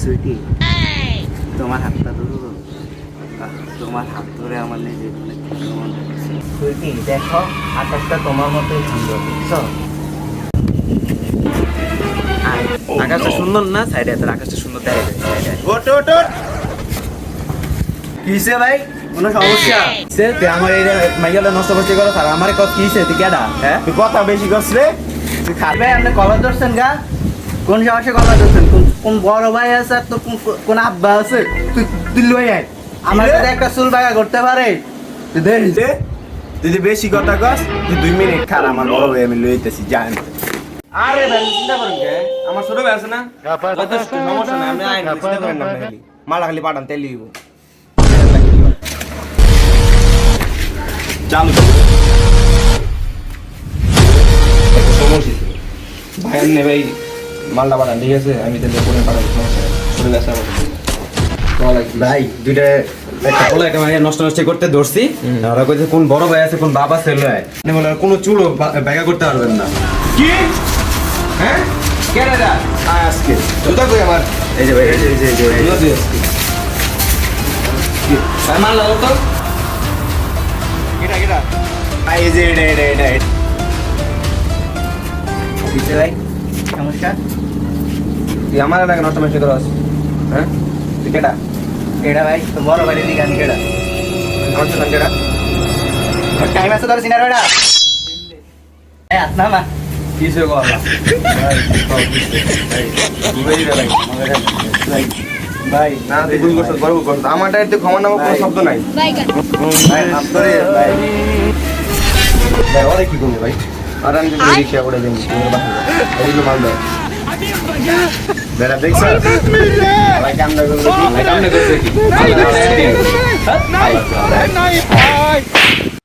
সুইটি তোমার হাতটা ধরো। তোমার হাত ধরে আমার নিজে সুইটি দেখো আকাশটা তোমার মতোই সুন্দর বুঝছো? আকাশটা সুন্দর না সাইডে আকাশটা সুন্দর দেখা যায়। কিসে ভাই কোনো সমস্যা সে তুই আমার এই মাইয়াটা নষ্ট করতে করো আর আমার কত কিসে তুই কেডা? হ্যাঁ তুই কথা বেশি করছ রে। তুই খাবে আপনি কলা ধরছেন গা? কোন সাহসে কলা ধরছেন? কোন বড় ভাই আছে আর তোর কোন আব্বা আছে? তুই তুই লই আয় আমার সাথে একটা চুল বাগা করতে পারে? তুই দেখ তুই বেশি কথা কস, তুই 2 মিনিট খার আমার বড় ভাই আমি লইতেছি জান। আরে ভাই চিন্তা করেন কে? আমার ছোট ভাই আছে না, সমস্যা নাই, আপনি আইন চিন্তা করেন না খালি মালা খালি পাঠান তেল দিব চালু সমস্যা ভাই নে ভাই মালটা পাঠান ঠিক আছে, আমি তেল করে পাঠাবো সমস্যা ছোট ভাই আছে আমার ভাই দুইটা একটা পোলা একটা মানে নষ্ট নষ্ট করতে ধরছি ওরা কইছে কোন বড় ভাই আছে কোন বাবা ছেলে হয় মানে বলে কোনো চুলও ব্যাগা করতে পারবেন না। কি হ্যাঁ কেন দা আজকে জুতা কই আমার এই যে ভাই এই যে জুতা দিয়ে ভাই মাল লাও তো কেটা এই যে এটা কিসে ভাই সমস্যা? তুই আমার এলাকা নষ্ট মেশে করস হ্যাঁ তুই কেটা এটা ভাই তো বড় ভাই দিকে আমি কেডা? আমার তো কেটা টাইম আছে তোর সিনার বেড়া এই আসনা মা কিসে গো আল্লাহ ভাই ভাই না তুই ভুল করছিস বড় ভুল করছিস আমারটা এতে ক্ষমা নামক কোনো শব্দ নাই ভাই আপনারে ভাই ভাই ওরে কি করবো ভাই আর আমি যদি রিক্সা করে দিই তোর বাসা এইগুলো মাল দাও বেড়া দেখছ ভাই কামনা করবে কি ভাই কামনে করছে কি?